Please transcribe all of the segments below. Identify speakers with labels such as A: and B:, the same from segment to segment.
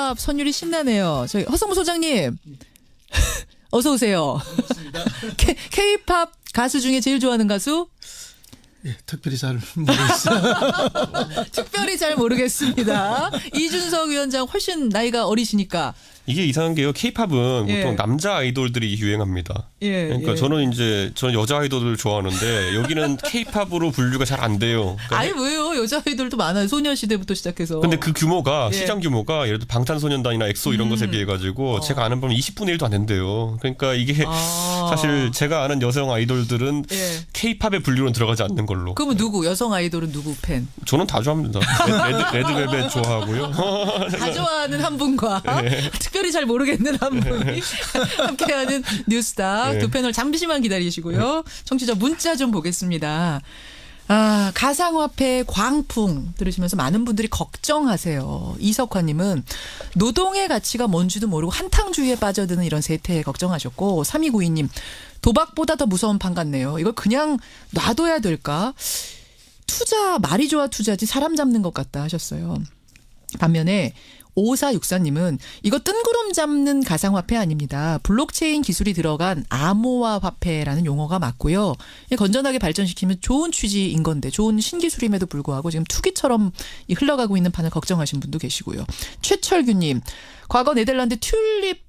A: K-팝 선율이 신나네요. 저희 허성무 소장님 어서 오세요. K-팝 가수 중에 제일 좋아하는 가수?
B: 예, 특별히 잘 모르겠어요.
A: 특별히 잘 모르겠습니다. 이준석 위원장 훨씬 나이가 어리시니까.
C: 이게 이상한 게요. K-팝은
A: 예.
C: 보통 남자 아이돌들이 유행합니다.
A: 예,
C: 그러니까
A: 예.
C: 저는 여자 아이돌을 좋아하는데 여기는 K-팝으로 분류가 잘 안 돼요. 그러니까
A: 아니 왜요? 여자 아이돌도 많아요. 소녀시대부터 시작해서.
C: 근데 그 규모가
A: 예.
C: 시장 규모가 예를 들어 방탄소년단이나 엑소 이런 것에 비해 가지고 제가 아는 바는 20분의 1도 안 된대요. 그러니까 이게 사실 제가 아는 여성 아이돌들은
A: 예.
C: K-팝의 분류로는 들어가지 않는 걸로.
A: 그러면 누구? 여성 아이돌은 누구 팬?
C: 저는 다 좋아합니다. 레드벨벳 좋아하고요.
A: 다 좋아하는 한 분과 특별히 잘 모르겠는 한 분이 함께하는 뉴스닥
C: 네.
A: 두 패널 잠시만 기다리시고요. 청취자 문자 좀 보겠습니다. 아, 가상화폐 광풍 들으시면서 많은 분들이 걱정하세요. 이석화님은 노동의 가치가 뭔지도 모르고 한탕주의에 빠져드는 이런 세태에 걱정하셨고 3292님 도박보다 더 무서운 판 같네요. 이걸 그냥 놔둬야 될까? 투자 말이 좋아 투자지 사람 잡는 것 같다 하셨어요. 반면에 5464님은 이거 뜬구름 잡는 가상화폐 아닙니다. 블록체인 기술이 들어간 암호화 화폐라는 용어가 맞고요. 건전하게 발전시키면 좋은 취지인 건데 좋은 신기술임에도 불구하고 지금 투기처럼 흘러가고 있는 판을 걱정하신 분도 계시고요. 최철규님 과거 네덜란드 튤립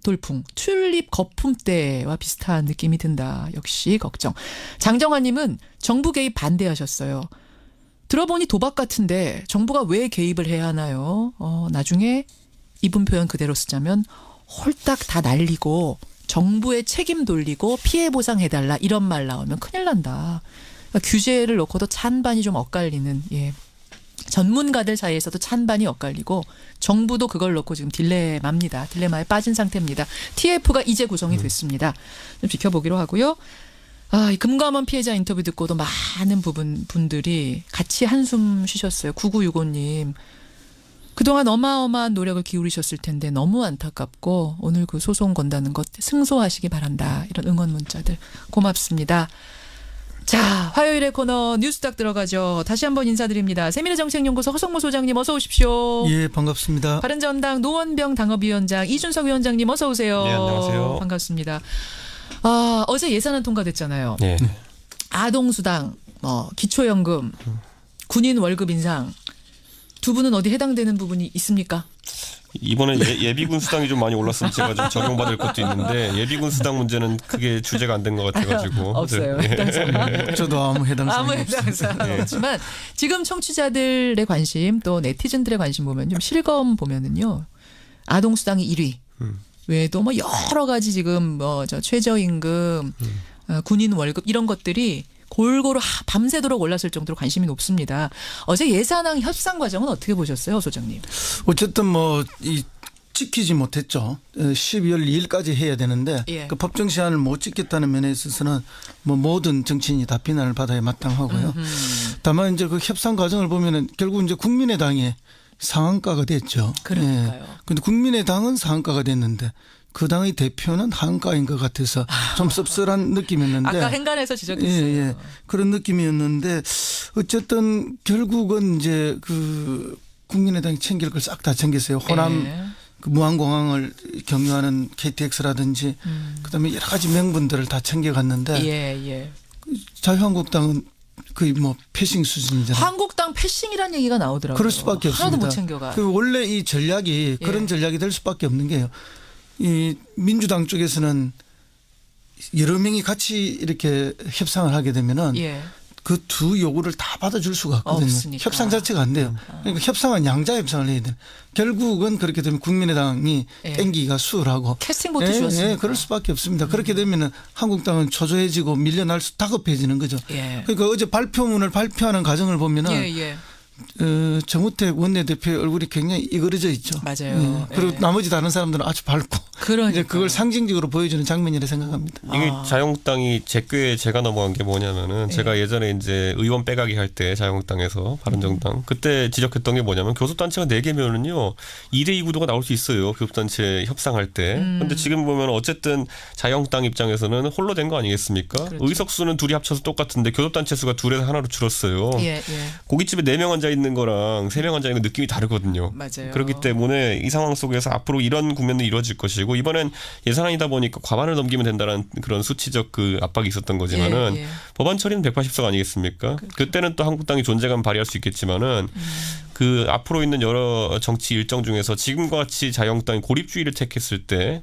A: 돌풍, 튤립 거품 때와 비슷한 느낌이 든다. 역시 걱정. 장정환님은 정부 개입 반대하셨어요. 들어보니 도박 같은데 정부가 왜 개입을 해야 하나요? 나중에 이분 표현 그대로 쓰자면 홀딱 다 날리고 정부의 책임 돌리고 피해 보상해달라 이런 말 나오면 큰일 난다. 그러니까 규제를 놓고도 찬반이 좀 엇갈리는 전문가들 사이에서도 찬반이 엇갈리고 정부도 그걸 놓고 지금 딜레마입니다. 딜레마에 빠진 상태입니다. TF가 이제 구성이 됐습니다. 좀 지켜보기로 하고요. 이 금감원 피해자 인터뷰 듣고도 많은 분들이 같이 한숨 쉬셨어요. 9965님. 그동안 어마어마한 노력을 기울이셨을 텐데 너무 안타깝고 오늘 그 소송 건다는 것 승소하시기 바란다. 이런 응원 문자들 고맙습니다. 자, 화요일의 코너 뉴스닥 들어가죠. 다시 한번 인사드립니다. 세미래정책연구소 허성무 소장님 어서 오십시오.
B: 예, 반갑습니다.
A: 바른정당 노원병 당협위원장 이준석 위원장님 어서 오세요.
C: 네, 안녕하세요.
A: 반갑습니다. 어제 예산안 통과됐잖아요.
C: 네.
A: 아동수당, 기초연금, 군인 월급 인상 두 분은 어디 해당되는 부분이 있습니까?
C: 이번에 예비군 수당이 좀 많이 올랐으면 제가 좀 적용받을 것도 있는데 예비군 수당 문제는 크게 주제가 안 된 것 같아가지고
A: 없어요.
C: 네.
A: 해당 사항.
B: 저도 아무 해당 사항이 없습니다.
A: 없지만 지금 청취자들의 관심 또 네티즌들의 관심 보면 좀 실검 보면은요 아동수당이 1위. 외에도 여러 가지 지금 최저임금, 군인 월급 이런 것들이 골고루 밤새도록 올랐을 정도로 관심이 높습니다. 어제 예산안 협상 과정은 어떻게 보셨어요, 소장님?
B: 어쨌든 지키지 못했죠. 12월 2일까지 해야 되는데
A: 예.
B: 그 법정 시한을 못 지켰다는 면에 있어서는 모든 정치인이 다 비난을 받아야 마땅하고요. 다만 이제 그 협상 과정을 보면은 결국 이제 국민의당이 상한가가 됐죠.
A: 그러니까요.
B: 그런데 국민의당은 상한가가 됐는데 그 당의 대표는 하한가인 것 같아서 좀 씁쓸한 느낌이었는데.
A: 아까 행간에서 지적했어요.
B: 예. 그런 느낌이었는데 어쨌든 결국은 이제 그 국민의당이 챙길 걸 싹 다 챙겼어요. 호남 그 무한공항을 경유하는 KTX라든지 그다음에 여러 가지 명분들을 다 챙겨갔는데 자유한국당은 거의 패싱 수준이잖아요.
A: 한국당 패싱이라는 얘기가 나오더라고요.
B: 그럴 수밖에 없습니다.
A: 하나도 못 챙겨가.
B: 원래 이 전략이 그런 전략이 될 수밖에 없는 게요. 이 민주당 쪽에서는 여러 명이 같이 이렇게 협상을 하게 되면은 그 두 요구를 다 받아줄 수가 없거든요.
A: 없으니까.
B: 협상 자체가 안 돼요. 그러니까 협상은 양자 협상을 해야 돼요. 결국은 그렇게 되면 국민의당이 땡기기가 수월하고.
A: 캐스팅보트 주었습니다.
B: 그럴 수밖에 없습니다. 그렇게 되면은 한국당은 초조해지고 밀려날 수 다급해지는 거죠. 그러니까 어제 발표문을 발표하는 과정을 보면은 정우택 원내대표의 얼굴이 굉장히 이그러져 있죠.
A: 맞아요.
B: 그리고 나머지 다른 사람들은 아주 밝고
A: 그러니까요.
B: 이제 그걸 상징적으로 보여주는 장면이라 생각합니다.
C: 이게 자유한국당이 제 꾀에 제가 넘어간 게 뭐냐면은
A: 네.
C: 제가 예전에 이제 의원 빼가기 할 때 자유한국당에서 바른정당 그때 지적했던 게 뭐냐면 교섭단체가 4개면은요 2대2 구도가 나올 수 있어요. 교섭단체 협상할 때. 근데 지금 보면 어쨌든 자유한국당 입장에서는 홀로 된 거 아니겠습니까?
A: 그렇죠.
C: 의석수는 둘이 합쳐서 똑같은데 교섭단체 수가 2에서 하나로 줄었어요.
A: 예, 예.
C: 고깃집에 4명 앉아 있는 거랑 3명 앉아 있는 느낌이 다르거든요.
A: 맞아요.
C: 그렇기 때문에 이 상황 속에서 앞으로 이런 국면도 이루어질 것이고 이번엔 예산안이다 보니까 과반을 넘기면 된다는 그런 수치적 그 압박이 있었던 거지만은
A: 예, 예.
C: 법안 처리는 180석 아니겠습니까?
A: 그렇죠.
C: 그때는 또 한국당이 존재감 발휘할 수 있겠지만은 그 앞으로 있는 여러 정치 일정 중에서 지금과 같이 자유한국당이 고립주의를 택했을 때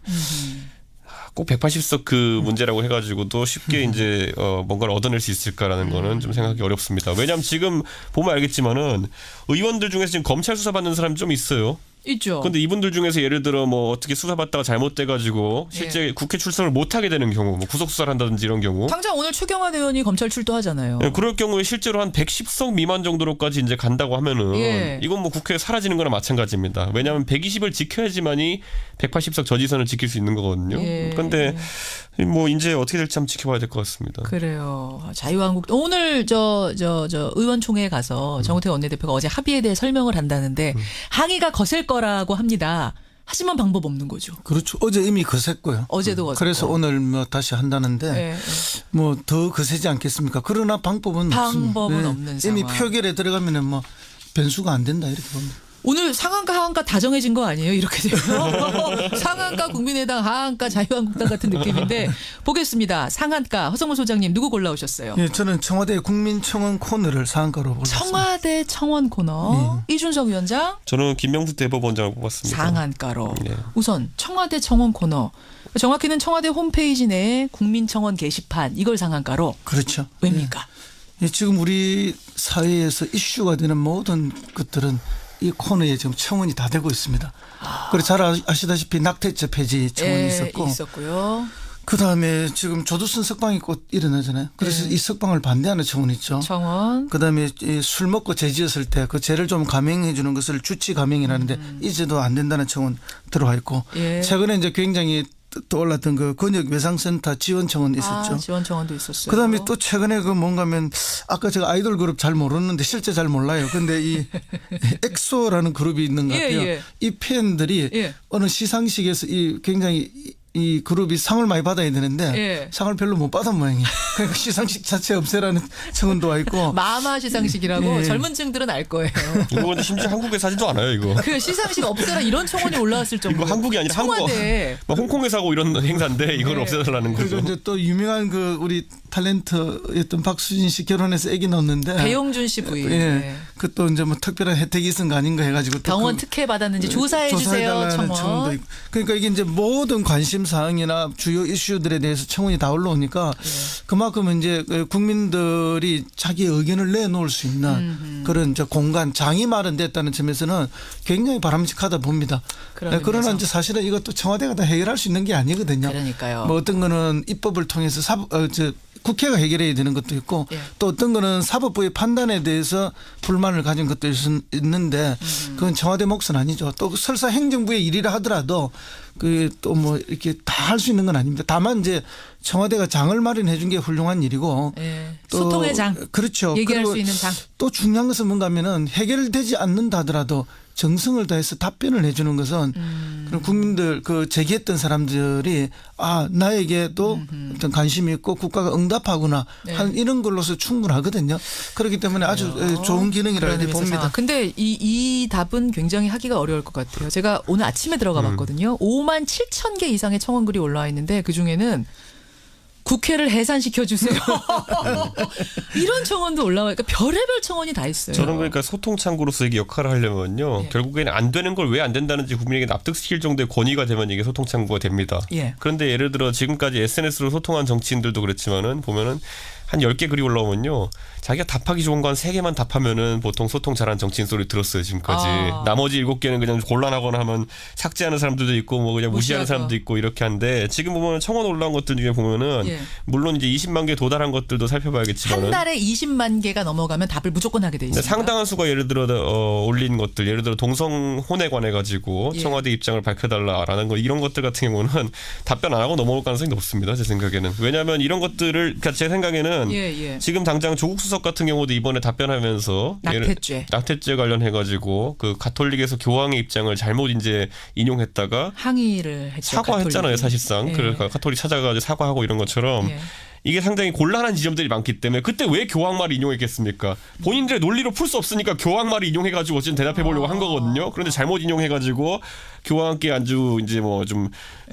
C: 꼭 180석 그 문제라고 해가지고도 쉽게 이제 뭔가를 얻어낼 수 있을까라는 거는 좀 생각하기 어렵습니다. 왜냐하면 지금 보면 알겠지만은 의원들 중에서 지금 검찰 수사 받는 사람이 좀 있어요.
A: 있죠.
C: 근데 이분들 중에서 예를 들어 뭐 어떻게 수사받다가 잘못돼가지고 실제 국회 출석을 못하게 되는 경우, 뭐 구속수사를 한다든지 이런 경우.
A: 당장 오늘 최경환 의원이 검찰 출두하잖아요.
C: 네, 그럴 경우에 실제로 한 110석 미만 정도로까지 이제 간다고 하면은
A: 예.
C: 이건 뭐 국회에 사라지는 거나 마찬가지입니다. 왜냐하면 120을 지켜야지만이 180석 저지선을 지킬 수 있는 거거든요.
A: 예.
C: 그런데 뭐 이제 어떻게 될지 한번 지켜봐야 될 것 같습니다.
A: 그래요. 자유한국당 오늘 저 의원총회에 가서 정우택 원내대표가 어제 합의에 대해 설명을 한다는데 항의가 거셀 거라고 합니다. 하지만 방법 없는 거죠.
B: 그렇죠. 어제 이미 거셌고요.
A: 어제도 거셌고.
B: 그래서 오늘 뭐 다시 한다는데
A: 예, 예.
B: 뭐 더 거세지 않겠습니까? 그러나 방법은 없습니다.
A: 없는
B: 이미
A: 상황.
B: 표결에 들어가면은 뭐 변수가 안 된다 이렇게 봅니다.
A: 오늘 상한가 하한가 다 정해진 거 아니에요? 이렇게 되면 상한가 국민의당 하한가 자유한국당 같은 느낌인데 보겠습니다. 상한가 허성무 소장님 누구 골라오셨어요?
B: 예, 저는 청와대 국민청원 코너를 상한가로 골랐습니다.
A: 청와대 청원 코너 이준석 위원장
C: 저는 김명수 대법원장을 뽑았습니다.
A: 상한가로
C: 네.
A: 우선 청와대 청원 코너 정확히는 청와대 홈페이지 내에 국민청원 게시판 이걸 상한가로
B: 그렇죠.
A: 왜입니까?
B: 예, 지금 우리 사회에서 이슈가 되는 모든 것들은 이 코너에 지금 청원이 다 되고 있습니다. 그리고 잘 아시다시피 낙태죄 폐지 청원이
A: 있었고요.
B: 그다음에 지금 조두순 석방이 곧 일어나잖아요. 그래서 이 석방을 반대하는 청원이 있죠.
A: 청원.
B: 그다음에 술 먹고 죄 지었을 때 그 죄를 좀 감행해 주는 것을 주치 감행이라는데 이제도 안 된다는 청원 들어와 있고
A: 예.
B: 최근에 이제 굉장히 떠올랐던 그 권역 외상센터 지원 청원 있었죠.
A: 지원 청원도 있었어요.
B: 그다음에 또 최근에 그 뭔가면 아까 제가 아이돌 그룹 잘 모르는데 실제 잘 몰라요. 근데 이 엑소라는 그룹이 있는 것 같아요.
A: 예.
B: 이 팬들이 어느 시상식에서 이 굉장히 이 그룹이 상을 많이 받아야 되는데 상을 별로 못 받은 모양이에요. 그러니까 시상식 자체 없애라는 청원도 와 있고.
A: 마마 시상식이라고 젊은 층들은 알 거예요.
C: 이거 근데 심지어 한국에 사지도 않아요 이거.
A: 그 시상식 없애라 이런 청원이 올라왔을 정도로.
C: 이거 한국이 아니라
A: 청와대.
C: 한국. 홍콩에서 하고 이런 행사인데 이걸 없애달라는 거죠.
B: 그리고 이제 또 유명한 그 우리 탤런트였던 박수진 씨 결혼해서 아기 낳았는데.
A: 배용준 씨 부인.
B: 예. 그 또 이제 뭐 특별한 혜택이 있은 거 아닌가 해가지고.
A: 병원 특혜 받았는지 조사해 주세요. 청원.
B: 있고. 그러니까 이게 이제 모든 관심 사항이나 주요 이슈들에 대해서 청원이 다 올라오니까 그만큼 이제 국민들이 자기 의견을 내놓을 수 있는 그런 이제 공간 장이 마련됐다는 점에서는 굉장히 바람직하다 봅니다. 그러나 이제 사실은 이것도 청와대가 다 해결할 수 있는 게 아니거든요.
A: 그러니까요.
B: 뭐 어떤 거는 입법을 통해서 국회가 해결해야 되는 것도 있고 또 어떤 거는 사법부의 판단에 대해서 불만을 가진 것도 있는데 그건 청와대 몫은 아니죠. 또 설사 행정부의 일이라 하더라도 그 또 뭐 이렇게 다 할 수 있는 건 아닙니다. 다만 이제 청와대가 장을 마련해 준 게 훌륭한 일이고 또
A: 소통의 장.
B: 그렇죠.
A: 얘기할 수 있는 장.
B: 또 중요한 것은 뭔가 하면은 해결되지 않는다 하더라도 정성을 다해서 답변을 해주는 것은 그런 국민들 그 제기했던 사람들이 나에게도 어떤 관심이 있고 국가가 응답하구나 하는 이런 걸로서 충분하거든요. 그렇기 때문에 아주 좋은 기능이라고 봅니다.
A: 근데 이 답은 굉장히 하기가 어려울 것 같아요. 제가 오늘 아침에 들어가 봤거든요. 5만 7천 개 이상의 청원글이 올라와 있는데 그중에는 국회를 해산시켜 주세요. 이런 청원도 올라와요. 그러니까 별의별 청원이 다 있어요.
C: 저는 그러니까 소통 창구로서 이게 역할을 하려면요. 결국에는 안 되는 걸 왜 안 된다는지 국민에게 납득시킬 정도의 권위가 되면 이게 소통 창구가 됩니다. 그런데 예를 들어 지금까지 SNS로 소통한 정치인들도 그렇지만은 보면은 한 10개 글이 올라오면요. 자기가 답하기 좋은 거 한 3개만 답하면은 보통 소통 잘하는 정치인 소리 들었어요, 지금까지. 나머지 7개는 그냥 곤란하거나 하면 삭제하는 사람들도 있고 뭐 그냥 무시하는 사람도 있고 이렇게 한데 지금 보면 청원 올라온 것들 중에 보면은 물론 이제 20만 개 도달한 것들도 살펴봐야겠지만은
A: 한 달에 20만 개가 넘어가면 답을 무조건 하게 돼 있습니다.
C: 상당한 수가 예를 들어 올린 것들, 예를 들어 동성혼에 관해 가지고 청와대 입장을 밝혀달라라는 거 이런 것들 같은 경우는 답변 안 하고 넘어올 가능성이 높습니다. 제 생각에는. 왜냐하면 이런 것들을 그러니까 제 생각에는 지금 당장 조국 수석 같은 경우도 이번에 답변하면서 낙태죄 관련해 가지고 그 가톨릭에서 교황의 입장을 잘못 이제 인용했다가
A: 항의를 했죠.
C: 사과했잖아요, 사실상. 그러니까 가톨릭 찾아가지고 사과하고 이런 것처럼. 이게 상당히 곤란한 지점들이 많기 때문에 그때 왜 교황 말을 인용했겠습니까? 본인들의 논리로 풀 수 없으니까 교황 말을 인용해가지고 어쨌든 대답해 보려고 한 거거든요. 그런데 잘못 인용해가지고 교황께 아주 이제 뭐 좀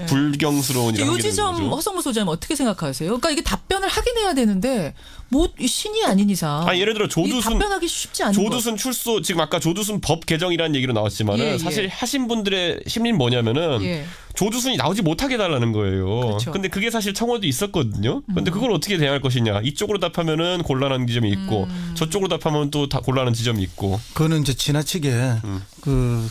C: 불경스러운 이런
A: 이 지점 허성무 소장님 어떻게 생각하세요? 그러니까 이게 답변을 하긴 해야 되는데 뭐 신이 아닌 이상.
C: 예를 들어 조두순
A: 답변하기 쉽지 않은
C: 조두순 출소 지금 아까 조두순 법 개정이라는 얘기로 나왔지만은 사실 하신 분들의 심리는 뭐냐면은 조두순이 나오지 못하게 해달라는 거예요.
A: 그렇죠.
C: 근데 그게 사실 청원도 있었거든요. 근데 그걸 어떻게 대응할 것이냐. 이쪽으로 답하면은 곤란한 지점이 있고 저쪽으로 답하면 또 다 곤란한 지점이 있고.
B: 그거는 이제 지나치게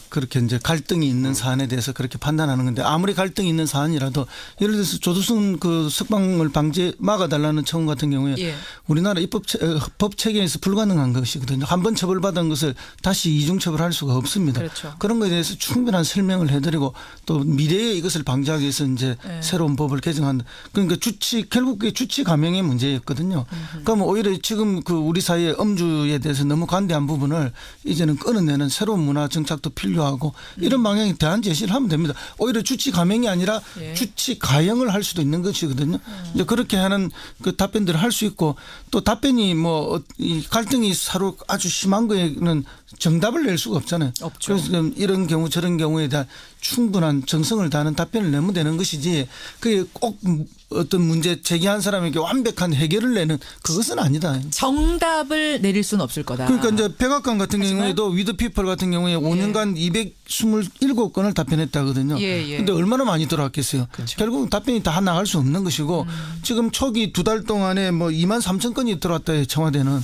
B: 그렇게 이제 갈등이 있는 사안에 대해서 그렇게 판단하는 건데 아무리 갈등이 있는 사안이라도 예를 들어서 조두순 그 석방을 막아달라는 청원 같은 경우에 우리나라 법 체계에서 불가능한 것이거든요. 한번 처벌받은 것을 다시 이중 처벌할 수가 없습니다.
A: 그렇죠.
B: 그런 것에 대해서 충분한 설명을 해드리고 또 미래에 이것을 방지하기 위해서 이제 새로운 법을 개정한다. 그러니까 결국 그게 주치 감형의 문제였거든요. 그러면 오히려 지금 그 우리 사회의 음주에 대해서 너무 관대한 부분을 이제는 끊어내는 새로운 문화 정착도 필요하고 이런 방향에 대한 제시를 하면 됩니다. 오히려 주치 감형이 아니라 주치 가형을 할 수도 있는 것이거든요. 이제 그렇게 하는 그 답변들을 할 수 있고 또 답변이 뭐 이 갈등이 서로 아주 심한 거에는 정답을 낼 수가 없잖아요.
A: 없죠.
B: 그래서 이런 경우 저런 경우에 대한 충분한 정성을 다하는 답변을 내면 되는 것이지 그게 꼭 어떤 문제 제기한 사람에게 완벽한 해결을 내는 그것은 아니다.
A: 정답을 내릴 수는 없을 거다.
B: 그러니까 이제 백악관 같은 경우에도 위드피플 같은 경우에 5년간 227건을 답변했다거든요. 그런데 얼마나 많이 들어왔겠어요. 그렇죠. 결국 답변이 다 나갈 수 없는 것이고 지금 초기 2달 동안에 뭐 2만 3천 건이 들어왔다 해요. 청와대는.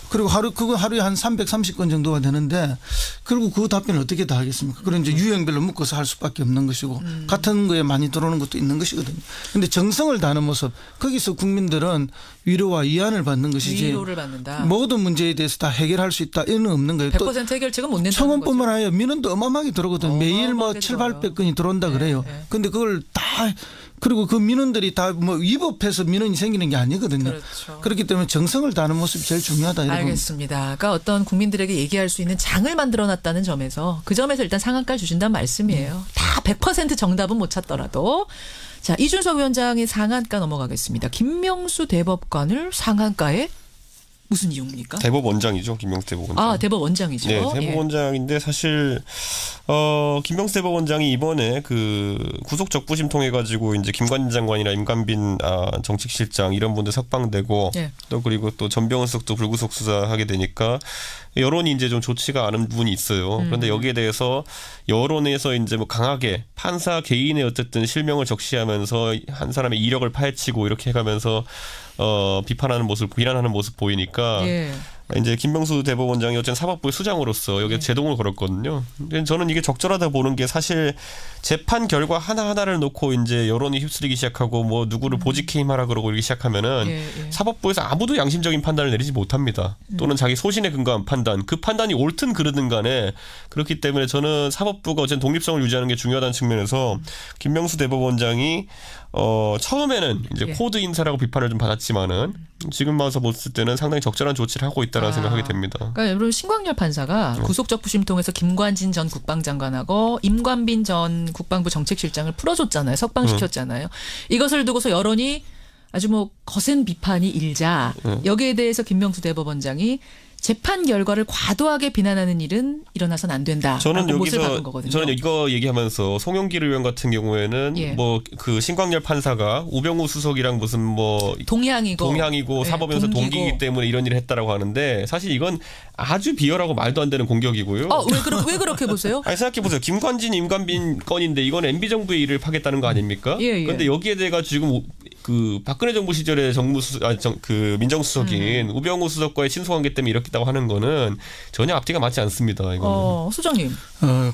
B: 그리고 하루에 한 330건 정도가 되는데 결국 그 답변을 어떻게 다 하겠습니까? 그런 이제 유형별로 묶어서 할 수밖에 없는 것이고 같은 거에 많이 들어오는 것도 있는 것이거든요. 그런데 정성을 다하는 모습 거기서 국민들은 위로와 위안을 받는 것이지
A: 위로를 받는다.
B: 모든 문제에 대해서 다 해결할 수 있다 이는 없는 거예요.
A: 100% 해결책은 못 낸다는 거죠.
B: 청원뿐만 아니라 민원도 어마어마하게 들어오거든요. 매일 뭐 700~800건이 들어온다 그래요. 그런데 그걸 다 그리고 그 민원들이 다 뭐 위법해서 민원이 생기는 게 아니거든요.
A: 그렇죠.
B: 그렇기 때문에 정성을 다하는 모습이 제일 중요하다.
A: 알겠습니다. 그러니까 어떤 국민들에게 얘기할 수 있는 장을 만들어놨다는 점에서 그 점에서 일단 상한가를 주신다는 말씀이에요. 다 100% 정답은 못 찾더라도. 자, 이준석 위원장의 상한가 넘어가겠습니다. 김명수 대법관을 상한가에 무슨 이유입니까?
C: 대법원장이죠. 김명수 대법원장.
A: 대법원장이죠.
C: 네, 대법원장인데 사실 김명수 대법원장이 이번에 그 구속 적부심 통해 가지고 이제 김관진 장관이나 임관빈 정책실장 이런 분들 석방되고 또 그리고 또 전병헌 수석도 불구속 수사하게 되니까 여론이 이제 좀 좋지가 않은 부분이 있어요. 그런데 여기에 대해서 여론에서 이제 뭐 강하게 판사 개인의 어쨌든 실명을 적시하면서 한 사람의 이력을 파헤치고 이렇게 해가면서 비판하는 모습, 비난하는 모습 보이니까 이제 김명수 대법원장이 어쨌든 사법부의 수장으로서 여기에 제동을 걸었거든요. 저는 이게 적절하다 보는 게 사실 재판 결과 하나하나를 놓고 이제 여론이 휩쓸리기 시작하고 뭐 누구를 보직해임하라 그러고 이렇게 시작하면은 사법부에서 아무도 양심적인 판단을 내리지 못합니다. 또는 자기 소신에 근거한 판단, 그 판단이 옳든 그르든 간에 그렇기 때문에 저는 사법부가 어쨌든 독립성을 유지하는 게 중요하다는 측면에서 김명수 대법원장이 처음에는 이제 코드 인사라고 비판을 좀 받았지만은 지금 와서 봤을 때는 상당히 적절한 조치를 하고 있다라는 생각하게 됩니다.
A: 그러니까 여러분 신광열 판사가 구속적부심 통해서 김관진 전 국방장관하고 임관빈 전 국방부 정책실장을 풀어줬잖아요. 석방시켰잖아요. 이것을 두고서 여론이 아주 뭐 거센 비판이 일자 여기에 대해서 김명수 대법원장이 재판 결과를 과도하게 비난하는 일은 일어나선 안 된다.
C: 저는 여기서 저는 이거 얘기하면서 송영길 의원 같은 경우에는 뭐 그 신광열 판사가 우병우 수석이랑 무슨 뭐 동향이고 사법연수 동기이기 때문에 이런 일을 했다라고 하는데 사실 이건 아주 비열하고 말도 안 되는 공격이고요.
A: 왜 그렇게 보세요?
C: 아니 생각해 보세요. 김관진, 임관빈 건인데 이건 MB 정부의 일을 파겠다는 거 아닙니까?
A: 예.
C: 그런데 여기에 대해 지금 그 박근혜 정부 시절에 그 민정수석인 우병우 수석과의 친소관계 때문에 이렇다고 하는 거는 전혀 앞뒤가 맞지 않습니다. 이거는.
A: 소장님.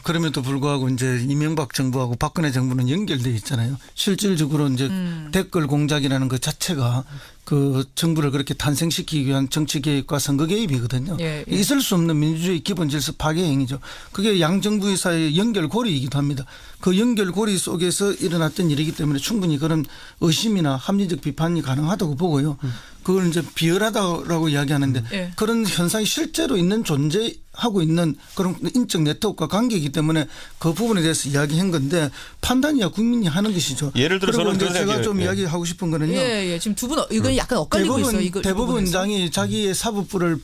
B: 그럼에도 불구하고 이제 이명박 정부하고 박근혜 정부는 연결돼 있잖아요. 실질적으로 이제 댓글 공작이라는 것 자체가 그 정부를 그렇게 탄생시키기 위한 정치 개입과 선거 개입이거든요.
A: 예.
B: 있을 수 없는 민주주의 기본 질서 파괴 행위죠. 그게 양 정부의 사이의 연결고리이기도 합니다. 그 연결고리 속에서 일어났던 일이기 때문에 충분히 그런 의심이나 합리적 비판이 가능하다고 보고요. 그걸 이제 비열하다라고 이야기하는데 그런 현상이 실제로 있는 존재하고 있는 그런 인적 네트워크와 관계이기 때문에 그 부분에 대해서 이야기한 건데 판단이야 국민이 하는 것이죠.
C: 예를 들어 저는
B: 이제 제가 좀 이야기하고 싶은 거는요.
A: 지금 두 분 이건 약간 엇갈리고 있어요.
B: 대법원장이 자기의 사법부를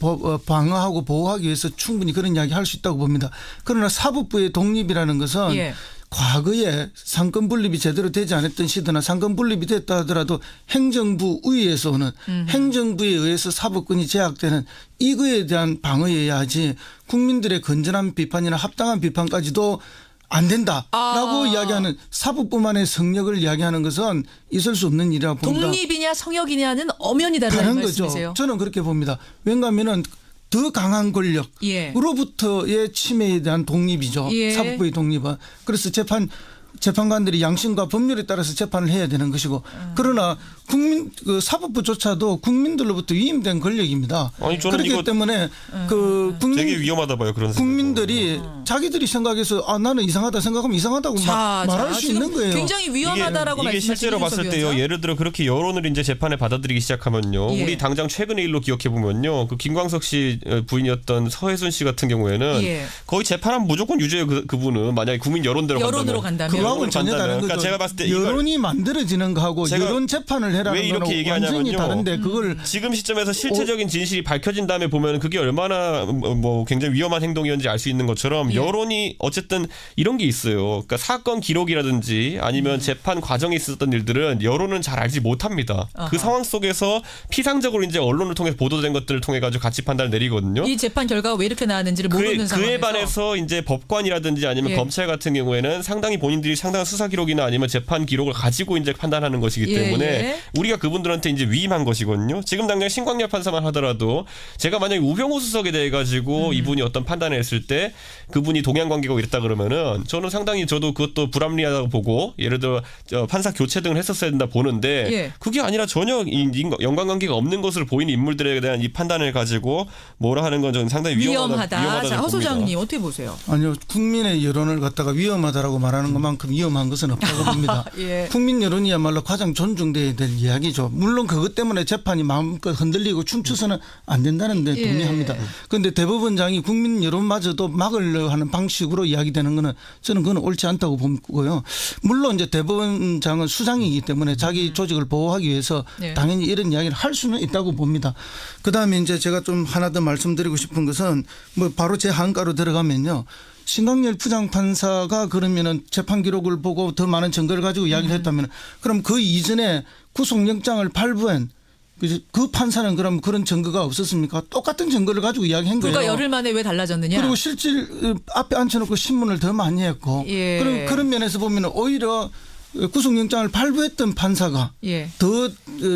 B: 방어하고 보호하기 위해서 충분히 그런 이야기 할 수 있다고 봅니다. 그러나 사법부의 독립이라는 것은 과거에 상권 분립이 제대로 되지 않았던 시대나 상권 분립이 됐다 하더라도 행정부 위에서 오는 행정부에 의해서 사법권이 제약되는 이거에 대한 방어여야 하지 국민들의 건전한 비판이나 합당한 비판까지도 안 된다라고 이야기하는 사법부만의 성역을 이야기하는 것은 있을 수 없는 일이라고 봅니다.
A: 독립이냐 성역이냐는 엄연히 다른 말씀이세요.
B: 저는 그렇게 봅니다. 왜냐하면 더 강한 권력으로부터의 침해에 대한 독립이죠. 사법부의 독립은. 그래서 재판관들이 양심과 법률에 따라서 재판을 해야 되는 것이고 그러나 그 사법부조차도 국민들로부터 위임된 권력입니다.
C: 아니, 저는
B: 그렇기 때문에
C: 되게 위험하다 봐요. 그런
B: 국민들이 자기들이 생각해서 나는 이상하다 생각하면 이상하다고 말할 수 있는 거예요.
A: 굉장히 위험하다라고
C: 이게 실제로 봤을 때요. 예를 들어 그렇게 여론을 이제 재판에 받아들이기 시작하면요. 우리 당장 최근의 일로 기억해 보면요. 그 김광석 씨 부인이었던 서혜순 씨 같은 경우에는 거의 재판하면 무조건 유죄예요. 그분은 만약에 국민 여론대로 간다면.
B: 그거하고는 전혀 다른 거죠.
C: 그러니까 제가 봤을 때
B: 여론이 만들어지는 거하고 여론 재판을 해라는
C: 왜 이렇게
B: 거는 완전히 다른데 그걸
C: 지금 시점에서 실체적인 진실이 밝혀진 다음에 보면 그게 얼마나 뭐 굉장히 위험한 행동이었는지 알 수 있는 것처럼 여론이 어쨌든 이런 게 있어요. 그러니까 사건 기록이라든지 아니면 재판 과정에 있었던 일들은 여론은 잘 알지 못합니다. 그 상황 속에서 피상적으로 이제 언론을 통해 보도된 것들을 통해 가지고 가치 판단을 내리거든요.
A: 이 재판 결과가 왜 이렇게 나왔는지를 모르는 상황에서
C: 그에 반해서 이제 법관이라든지 아니면 검찰 같은 경우에는 상당히 본인들이 상당한 수사 기록이나 아니면 재판 기록을 가지고 이제 판단하는 것이기 때문에 우리가 그분들한테 이제 위임한 것이거든요. 지금 당장 신광렬 판사만 하더라도 제가 만약에 우병우 수석에 대해 가지고 이분이 어떤 판단을 했을 때 그분이 동양 관계고 이랬다 그러면은 저는 상당히 저도 그것도 불합리하다고 보고 예를 들어 판사 교체 등을 했었어야 된다 보는데 그게 아니라 전혀 연관관계가 없는 것으로 보이는 인물들에 대한 이 판단을 가지고 뭐라 하는 건 저는 상당히 위험하다.
A: 자, 허 소장님 어떻게 보세요?
B: 아니요. 국민의 여론을 갖다가 위험하다라고 말하는 것만큼 위험한 것은 없다고 봅니다. 국민 여론이야말로 가장 존중돼야 될 이야기죠. 물론 그것 때문에 재판이 마음껏 흔들리고 춤춰서는 안 된다는 데 동의합니다. 그런데 대법원장이 국민 여론마저도 막으려 하는 방식으로 이야기되는 거는 저는 그건 옳지 않다고 보고요. 물론 이제 대법원장은 수장이기 때문에 자기 조직을 보호하기 위해서 당연히 이런 이야기를 할 수는 있다고 봅니다. 그다음에 이제 제가 좀 하나 더 말씀드리고 싶은 것은 뭐 바로 제 한가로 들어가면요. 신광렬 부장판사가 그러면은 재판 기록을 보고 더 많은 증거를 가지고 이야기를 했다면 그럼 그 이전에 구속영장을 발부한 그 판사는 그럼 그런 증거가 없었습니까? 똑같은 증거를 가지고 이야기한 거예요.
A: 불과 열흘 만에 왜 달라졌느냐?
B: 그리고 실질 앞에 앉혀놓고 신문을 더 많이 했고 그런 면에서 보면 오히려 구속영장을 발부했던 판사가 더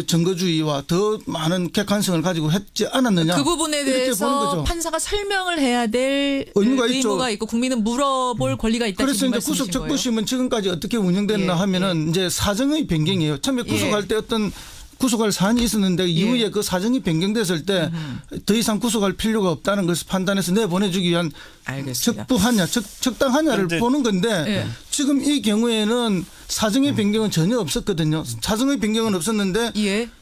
B: 증거주의와 더 많은 객관성을 가지고 했지 않았느냐.
A: 그 부분에 대해서 판사가 설명을 해야 될 의무가 있고 국민은 물어볼 권리가 있다.
B: 그래서 이제 구속 적부심은 지금까지 어떻게 운영됐나 하면은 이제 사정의 변경이에요. 처음에 구속할 때 어떤 구속할 사안이 있었는데 이후에 그 사정이 변경됐을 때 더 이상 구속할 필요가 없다는 것을 판단해서 내보내주기 위한 적부하냐 적당하냐를 보는 건데 지금 이 경우에는 사정의 변경은 전혀 없었거든요. 사정의 변경은 없었는데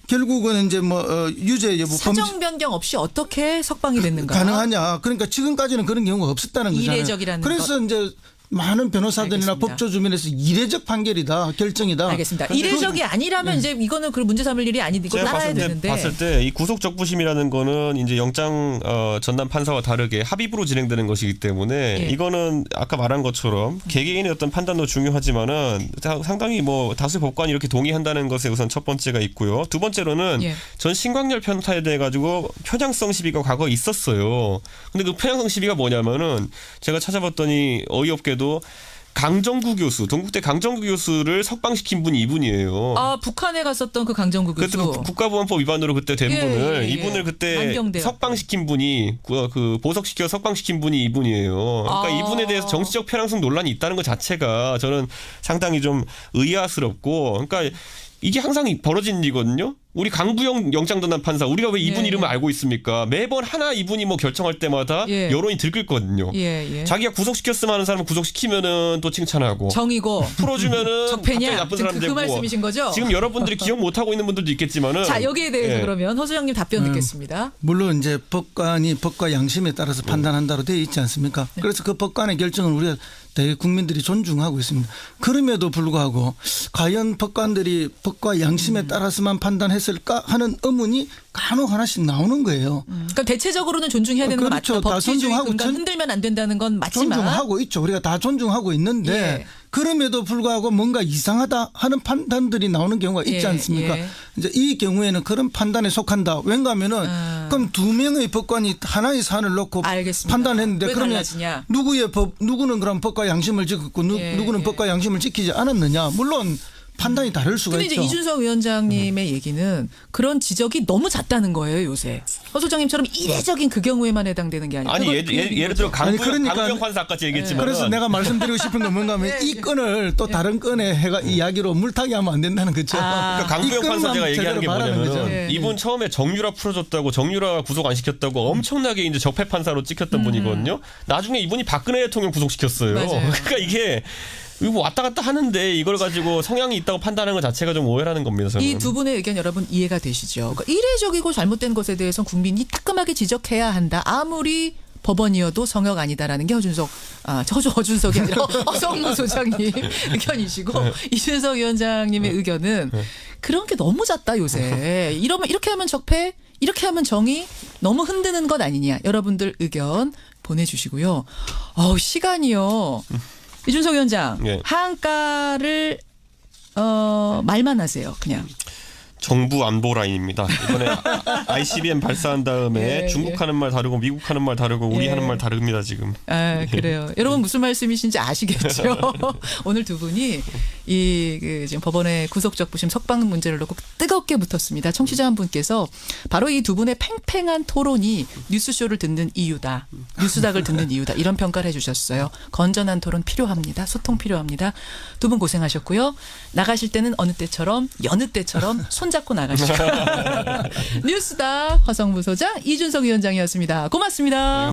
B: 결국은 이제 뭐 유죄 여부
A: 사정 변경 없이 어떻게 석방이 됐는가
B: 가능하냐. 그러니까 지금까지는 그런 경우가 없었다는 거잖아요.
A: 이례적이라는
B: 그래서
A: 것.
B: 이제 많은 변호사들이나
A: 알겠습니다.
B: 법조 주변에서 이례적 판결이다, 결정이다.
A: 알겠습니다. 이례적이 아니라면 이제 이거는 그 문제 삼을 일이 아닌데 이거
C: 제가
A: 따라야 되는데.
C: 봤을 때 이 구속적부심이라는 거는 이제 영장 전담 판사와 다르게 합의부로 진행되는 것이기 때문에
A: 예.
C: 이거는 아까 말한 것처럼 개개인의 어떤 판단도 중요하지만은 상당히 뭐 다수의 법관이 이렇게 동의한다는 것에 우선 첫 번째가 있고요. 두 번째로는
A: 예.
C: 전 신광열 편타에 대해 가지고 편향성 시비가 과거에 있었어요. 근데 그 편향성 시비가 뭐냐면은 제가 찾아봤더니 어이없게도 강정구 교수, 동국대 강정구 교수를 석방시킨 분이 이분이에요.
A: 아, 북한에 갔었던 그 강정구 교수.
C: 그때 국가보안법 위반으로 그때 된
A: 예,
C: 분을
A: 예, 예.
C: 이분을 그때
A: 만경대요.
C: 석방시킨 분이 그 보석시켜 석방시킨 분이 이분이에요. 그러니까
A: 아.
C: 이분에 대해서 정치적 편향성 논란이 있다는 것 자체가 저는 상당히 좀 의아스럽고, 그러니까 이게 항상 벌어진 일이거든요. 우리 강부영 영장전담 판사, 우리가 왜 이분
A: 예,
C: 이름을
A: 예.
C: 알고 있습니까? 매번 하나 이분이 뭐 결정할 때마다
A: 예.
C: 여론이 들끓거든요.
A: 예, 예.
C: 자기가 구속시켰으면 하는 사람을 구속시키면은 또 칭찬하고,
A: 정이고
C: 풀어주면은 갑자기
A: 적폐냐?
C: 나쁜
A: 지금
C: 사람
A: 그
C: 되고.
A: 말씀이신 거죠?
C: 지금 여러분들이 기억 못하고 있는 분들도 있겠지만은.
A: 자, 여기에 대해서
C: 예.
A: 그러면 허수영님 답변 듣겠습니다.
B: 물론 이제 법관이 법과 양심에 따라서 판단한다로 되어 있지 않습니까?
A: 네.
B: 그래서 그 법관의 결정을 우리가 대개 국민들이 존중하고 있습니다. 그럼에도 불구하고 과연 법관들이 법과 양심에 따라서만 판단했을까 하는 의문이 간혹 하나씩 나오는 거예요.
A: 그러니까 대체적으로는 존중해야 되는 건
B: 그렇죠.
A: 맞다.
B: 다
A: 법치주의
B: 존중하고
A: 근간 흔들면 안 된다는 건 맞지만.
B: 존중하고 있죠. 우리가 다 존중하고 있는데
A: 예.
B: 그럼에도 불구하고 뭔가 이상하다 하는 판단들이 나오는 경우가 있지
A: 예,
B: 않습니까?
A: 예.
B: 이제 이 경우에는 그런 판단에 속한다. 왜냐하면은 그럼 두 명의 법관이 하나의 사안을 놓고
A: 알겠습니다.
B: 판단했는데
A: 왜
B: 그러면
A: 달라지냐?
B: 누구는 그럼 법과 양심을 지켰고
A: 예,
B: 누구는
A: 예.
B: 법과 양심을 지키지 않았느냐? 물론 판단이 다를 수가
A: 근데 이제
B: 있죠.
A: 이준석 위원장님의 얘기는 그런 지적이 너무 잦다는 거예요, 요새. 허 소장님처럼 이례적인 그 경우에만 해당되는 게 아니라.
C: 아니 예를 들어 강부영
B: 그러니까
C: 판사 아까 얘기했지만
B: 그래서 내가 말씀드리고 싶은 건 뭔가 하면
A: 예,
B: 이 건을 또 다른 건에 이야기로 물타기 하면 안 된다는 거죠.
A: 아.
C: 그러니까 강부영
B: 이
C: 판사
B: 건만
C: 제가 얘기하는 게
B: 제대로 말하는
C: 뭐냐면
B: 거죠.
A: 예.
C: 이분 처음에 정유라 풀어줬다고 정유라 구속 안 시켰다고 엄청나게 이제 적폐 판사로 찍혔던 분이거든요. 나중에 이분이 박근혜 대통령 구속시켰어요.
A: 맞아요.
C: 그러니까 이게 이거 왔다 갔다 하는데 이걸 가지고 성향이 있다고 판단하는 것 자체가 좀 오해라는 겁니다. 저는.
A: 이 두 분의 의견 여러분 이해가 되시죠? 그러니까 이례적이고 잘못된 것에 대해서 국민이 따끔하게 지적해야 한다. 아무리 법원이어도 성역 아니다라는 게 허준석이 아니라 허성무 소장님 의견이시고 이준석 위원장님의 의견은 그런 게 너무 잦다 요새. 이렇게 하면 적폐, 이렇게 하면 정의 너무 흔드는 것 아니냐. 여러분들 의견 보내주시고요. 시간이요. 이준석 위원장
C: 예.
A: 하한가를 말만 하세요. 그냥.
C: 정부 안보 라인입니다. 이번에 ICBM 발사한 다음에
A: 예,
C: 중국
A: 예.
C: 하는 말 다르고 미국 하는 말 다르고 우리
A: 예.
C: 하는 말 다릅니다 지금.
A: 아, 그래요. 여러분 무슨 말씀이신지 아시겠죠? 오늘 두 분이 지금 법원의 구속적부심 석방 문제를 놓고 뜨겁게 붙었습니다. 청취자 한 분께서 바로 이 두 분의 팽팽한 토론이 뉴스쇼를 듣는 이유다. 뉴스닥을 듣는 이유다. 이런 평가를 해주셨어요. 건전한 토론 필요합니다. 소통 필요합니다. 두 분 고생하셨고요. 나가실 때는 어느 때처럼 여느 때처럼 손잡고 나가시고. 뉴스닥 허성무 소장 이준석 위원장이었습니다. 고맙습니다.